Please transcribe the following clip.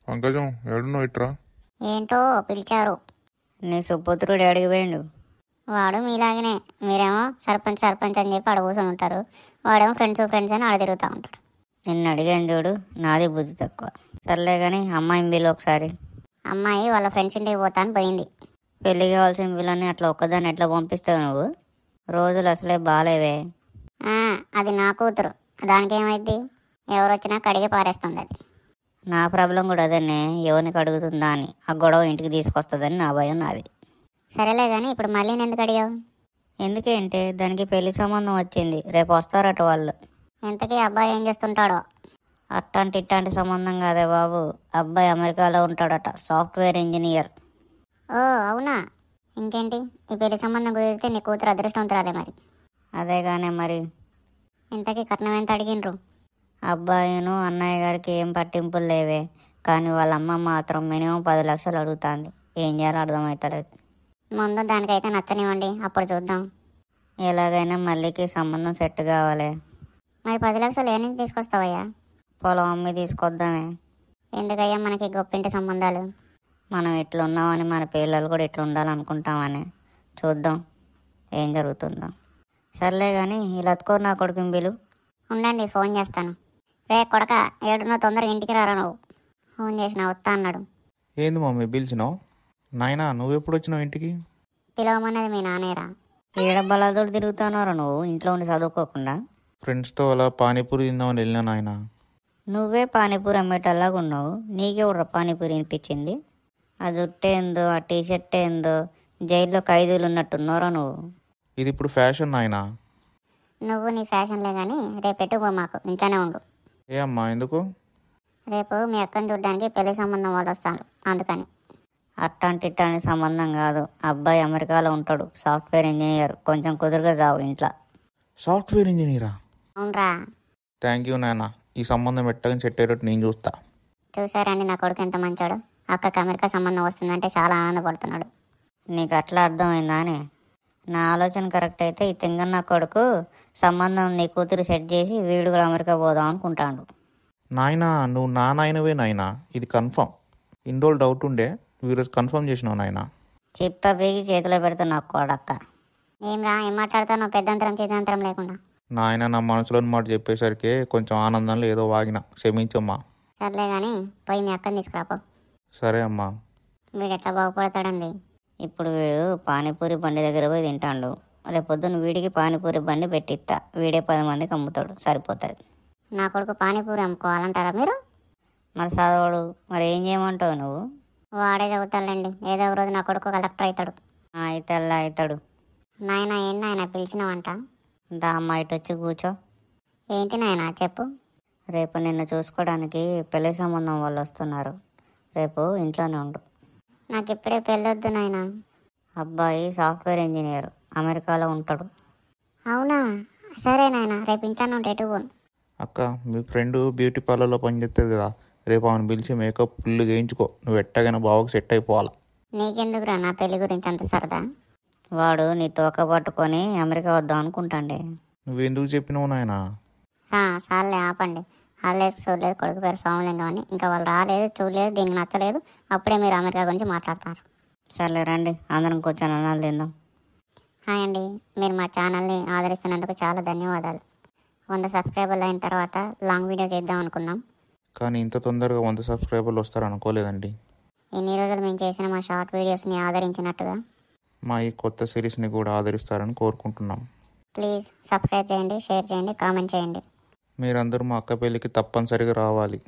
పంకజం ఏడున్నావు ఇట్రా. ఏంటో పిలిచారు. నీ సుపుత్రుడు అడిగి పోయిండు. వాడు మీలాగనే, మీరేమో సర్పంచ్ సర్పంచ్ అని చెప్పి కూర్చొని ఉంటారు, వాడేమో ఫ్రెండ్స్ అని ఆడ తిరుగుతూ ఉంటాడు. నిన్ను అడిగాను చూడు, నాది బుద్ధి తక్కువ. సర్లే కానీ అమ్మాయిని బిల్లు ఒకసారి. అమ్మాయి వాళ్ళ ఫ్రెండ్స్ ఇంటికి పోతాను పోయింది. పెళ్ళి కావాల్సిన బిల్లని అట్లా ఒక్కదాన్ని ఎట్లా పంపిస్తావు నువ్వు? రోజులు అసలే బాగాలేవే. అది నా కూతురు, దానికేమైద్ది? ఎవరు వచ్చినా కడిగి పారేస్తుంది అది. నా ప్రాబ్లం కూడా అదనే, ఎవరికి అడుగుతుందా అని, ఆ గొడవ ఇంటికి తీసుకొస్తుందని నా భయం నాది. సరేలే కానీ ఇప్పుడు మళ్ళీ ఎందుకు అడిగావు? ఎందుకంటే దానికి పెళ్లి సంబంధం వచ్చింది, రేపు వస్తారట వాళ్ళు. ఇంతకీ అబ్బాయి ఏం చేస్తుంటాడో? అట్టాంటి ఇట్టాంటి సంబంధం కాదే బాబు, అబ్బాయి అమెరికాలో ఉంటాడట, సాఫ్ట్వేర్ ఇంజనీర్. ఓ అవునా? ఇంకేంటి, ఈ పెళ్లి సంబంధం కుదిరితే నీ కూతురు అదృష్టవంతురాలే మరి. అదేగానే మరి. ఇంతకీ కట్నం ఎంత అడిగినరు? అబ్బాయిను అన్నయ్య గారికి ఏం పట్టింపులు లేవే, కానీ వాళ్ళ అమ్మ మాత్రం మినిమం 10 లక్షలు అడుగుతుంది. ఏం చేయాలో అర్థమవుతలేదు. ముందు దానికైతే నచ్చనివ్వండి, అప్పుడు చూద్దాం. ఎలాగైనా మళ్ళీకి సంబంధం సెట్ కావాలి. మరి 10 లక్షలు ఏ నుంచి తీసుకొస్తావయ్యా? పొలం అమ్మి తీసుకొద్దామే. ఎందుకయ్యా మనకి గొప్పింటి సంబంధాలు? మనం ఇట్లున్నామని మన పిల్లలు కూడా ఇట్లా ఉండాలనుకుంటామని. చూద్దాం ఏం జరుగుతుందో. సర్లే కానీ ఇలా అతుకో నా కొడుకుని బిలు. ఉండండి ఫోన్ చేస్తాను. రే కొడక, 7 తొందరగా ఇంటికి రారా నువ్వు. ఫోన్ చేసిన వస్తా అన్నాడు. ఏంది మమ్మీ పిలిచినావు? నాయనా నువ్వెప్పుడు వచ్చినావు ఇంటికి? పిలవమన్నది మీ నానేరా. ఏడ బలాదోడు తిరుగుతున్నారా నువ్వు ఇంట్లో ఉండి చదువుకోకుండా? ఫ్రెండ్స్తో అలా పానీపూరి తిందామని వెళ్ళినా నాయన. నువ్వే పానీపూరి అమ్మేటల్లాగా ఉన్నావు, నీకెవడ్రా పానీపూరి వినిపించింది? ఆ జుట్టు ఏందో, ఆ టీషర్ట్ ఏందో, జైల్లో ఖైదీలు ఉన్నట్టున్నారా నువ్వు? ఇది ఇప్పుడు ఫ్యాషన్ నాయనా. నువ్వు నీ ఫ్యాషన్లే కానీ రేపు ఎట్టుకో, మాకు ఇంట్లోనే ఉండు. ఏ అమ్మా ఎందుకు? రేపు మీ అక్కని చూడడానికి పెళ్లి సంబంధం వాళ్ళు వస్తాను, అందుకని. అట్టాంటి ఇట్టాంటి సంబంధం కాదు, అబ్బాయి అమెరికాలో ఉంటాడు, సాఫ్ట్వేర్ ఇంజనీర్. కొంచెం కుదురుగా చావు ఇంట్లో. సాఫ్ట్వేర్ ఇంజనీరా? అవునరా. థ్యాంక్ యూ నాయన, ఈ సంబంధం ఎట్టగా సెట్ అయ్యేటట్టు నేను చూస్తా. చూసారండి నా కొడుకు ఎంత మంచాడు. అక్కకి అమెరికా సంబంధం వస్తుందంటే చాలా ఆనందపడుతున్నాడు. నీకు అట్లా అర్థమైందా అని? నా ఆలోచన కరెక్ట్ అయితే ఈ తెంగన్న కొడుకు సంబంధం నీ కూతురు సెట్ చేసి వీడు కూడా అమెరికా పోదాం అనుకుంటాడు. నాయనా నువ్వు నా నాయనవే నాయనా, ఇది కన్ఫర్మ్. ఇన్ని రోజులు డౌట్ ఉండే, నువ్వు ఈరోజు కన్ఫర్మ్ చేసినావు నాయన. చిప్ప పీకి చేతిలో పెడతా నాకు కొడక్క. ఏం మాట్లాడతావు పెద్దంతరం చేతంతరం లేకుండా? నాయన నా మనసులోని మాట చెప్పేసరికి కొంచెం ఆనందంలో ఏదో వాగిన, క్షమించమ్మా. సర్లే కానీ పోయి మీ అక్కని తీసుకురాపో. సరే అమ్మా. వీడు ఎట్లా బాగుపడతాడండి. ఇప్పుడు వీడు పానీపూరి బండి దగ్గర పోయి తింటాడు, రేపొద్దున వీడికి పానీపూరి బండి పెట్టిస్తా, వీడే 10 మందికి అమ్ముతాడు, సరిపోతుంది. నా కొడుకు పానీపూరి అమ్ముకోవాలంటారా మీరు? మరి చదవడు, మరి ఏం చేయమంటావు నువ్వు? వాడే చదువుతాడండి, ఏదో ఒక రోజు నా కొడుకు కలెక్టర్ అవుతాడు. అవుతాడు. నాయన ఏంటి నాయన పిలిచినవంట? దా అమ్మ ఇటు వచ్చి కూర్చో. ఏంటి నాయన చెప్పు. రేపు నిన్ను చూసుకోవడానికి పెళ్లి సంబంధం వాళ్ళు వస్తున్నారు, రేపు ఇంట్లోనే ఉండు. నాకు ఇప్పుడే పెళ్ళొద్దు నాయన. అబ్బాయి సాఫ్ట్వేర్ ఇంజనీర్, అమెరికాలో ఉంటాడు. అవునా? సరే నాయన, రేపు ఇంట్లోనే ఉంటే ఎటు పోను. అక్క మీ ఫ్రెండ్ బ్యూటీ పార్లర్లో పనిచేస్తుంది కదా, రేపు ఆమెను పిలిచి మేకప్ ఫుల్ వేయించుకో, నువ్వు ఎట్టగైనా బావకు సెట్ అయిపోవాలా. నీకెందుకురా నా పెళ్లి గురించి అంత సరదా? వాడు నీ తోక పట్టుకొని అమెరికా వద్దాం అనుకుంటాండే. నువ్వెందుకు చెప్పినావు నాయనా? సార్లే ఆపండి. హాలిడేస్ చూడలేదు, కొడుకు పేరు సోమలింగం అని, ఇంకా వాళ్ళు రాలేదు, చూడలేదు, దీనికి నచ్చలేదు, అప్పుడే మీరు అమెరికా గురించి మాట్లాడతారు. సర్లే రండి అందరం కూర్చొని అన్నాలు తిందాం. హాయ్ అండి, మీరు మా ఛానల్ని ఆదరిస్తున్నందుకు చాలా ధన్యవాదాలు. 100 సబ్స్క్రైబర్లు అయిన తర్వాత లాంగ్ వీడియో చేద్దాం అనుకున్నాం, కానీ ఇంత తొందరగా 100 సబ్స్క్రైబర్లు వస్తారు అనుకోలేదండి. ఇన్ని రోజులు మేము చేసిన మా షార్ట్ వీడియోస్ని ఆదరించినట్టుగా మా ఈ కొత్త సిరీస్ని కూడా ఆదరిస్తారని కోరుకుంటున్నాం. ప్లీజ్ సబ్స్క్రైబ్ చేయండి, షేర్ చేయండి, కామెంట్ చేయండి. మీరందరూ మా అక్క పెళ్ళికి తప్పనిసరిగా రావాలి.